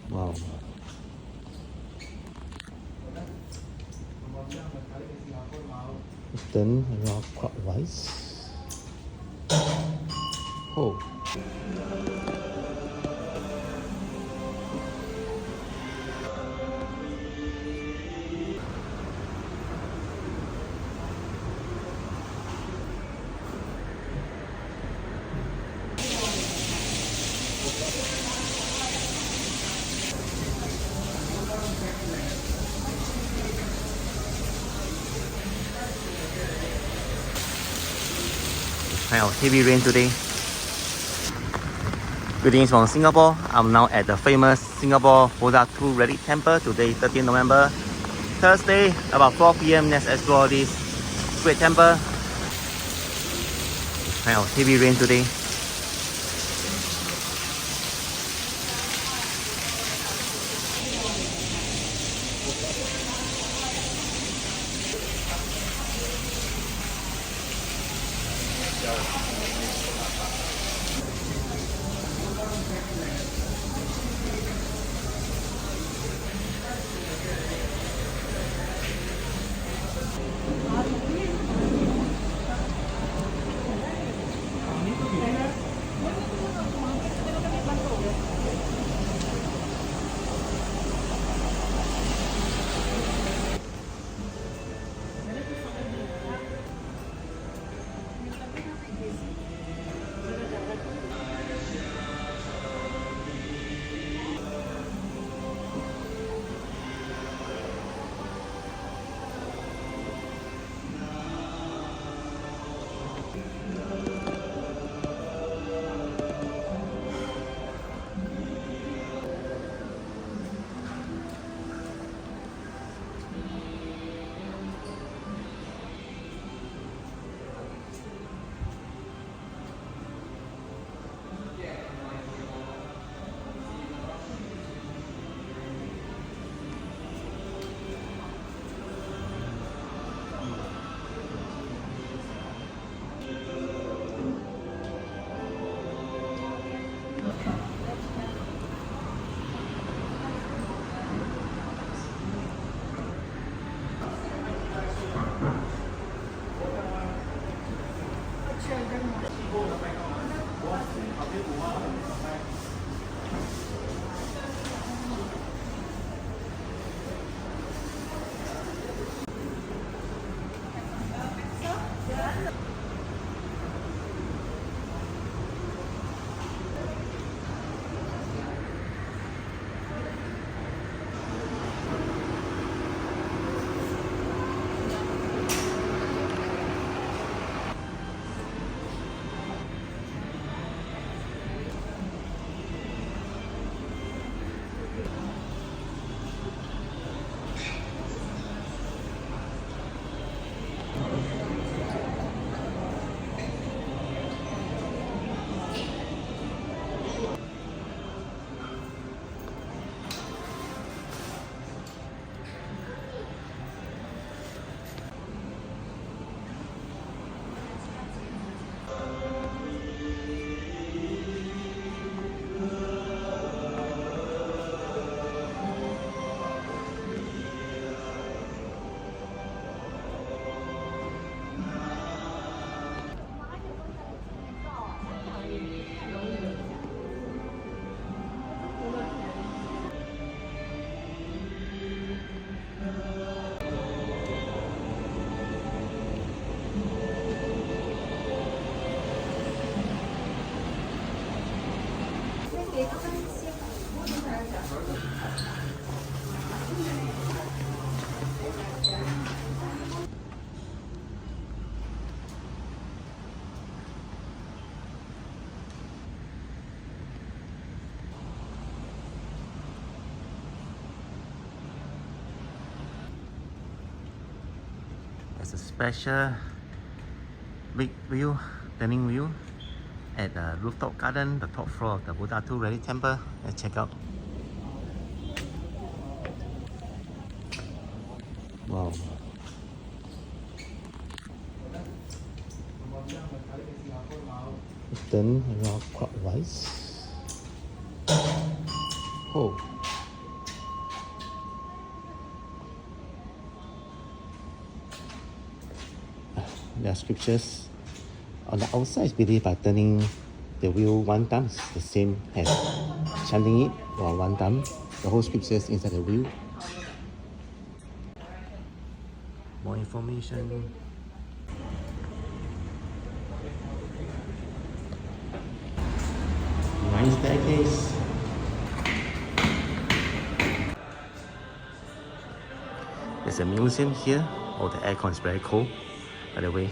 Wow. Then around clockwise. Oh. Kind of heavy rain today. Greetings from Singapore. I'm now at the famous Singapore Buddha 2 Relic Temple. Today, 13 November, Thursday, about 4 p.m. Let's explore this great temple. Kind of heavy rain today. There's a special big view, dining view at the rooftop garden, the top floor of the Buddha 2 Relic Temple. Let's check out. Wow. Then around clockwise. Oh. There are scriptures on the outside is believed by turning the wheel one time. It's the same as chanting it or one time. The whole scriptures inside the wheel. More information. Nice staircase. There's a museum here. Oh, the aircon is very cold, by the way.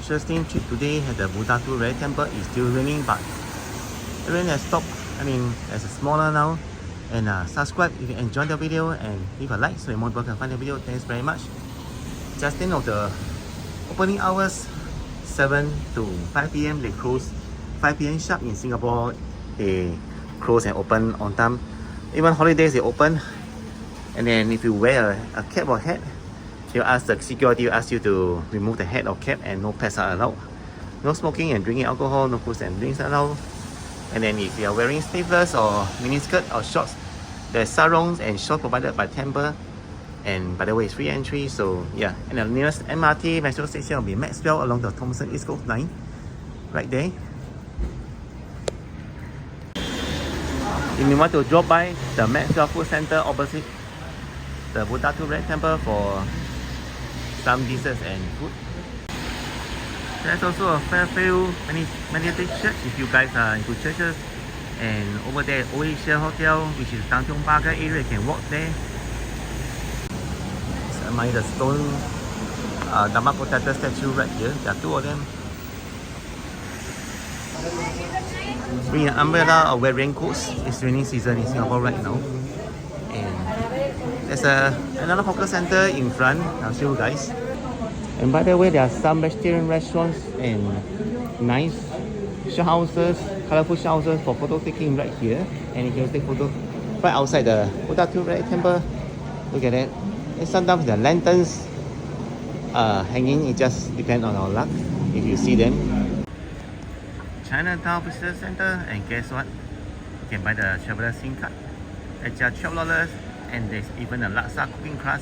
Interesting trip today at the Buddha Relic Temple. Is still raining, but the rain has stopped. I mean, it's smaller now. And subscribe if you enjoyed the video and leave a like so more people can find the video. Thanks very much. just think of the opening hours, 7 to 5 p.m. they close. 5 p.m. sharp in Singapore, they close and open on time. Even holidays they open. And then if you wear a cap or hat, they'll ask the security will ask you to remove the hat or cap, and no pets are allowed. No smoking and drinking alcohol, no foods and drinks allowed. And then if you are wearing sleeveless or miniskirt or shorts, there's sarongs and shorts provided by temple. And by the way, it's free entry, so yeah. And the nearest MRT metro station will be Maxwell along the Thomson East Coast line, right there. If you want to drop by the Maxwell Food Center opposite the Buddha Two Red Temple for some desserts and food. There's also a Fairfield Magnetic Church if you guys are into churches. And over there, Oasia Hotel, which is Tanjong Pagar area, you can walk there. It's among the stone Dharma Protector statue right here. There are two of them. Bring an umbrella or wear raincoats. It's raining season in Singapore right now. And there's another hawker center in front. I'll show you guys. And by the way, there are some vegetarian restaurants and nice houses, colorful houses for photo taking right here. And you can take photos right outside the Buddha Two Red Temple. Look at that. And sometimes the lanterns hanging, it just depends on our luck if you see them. Chinatown Visitor Center, and guess what? You can buy the traveler SIM card at just $12, and there's even a laksa cooking class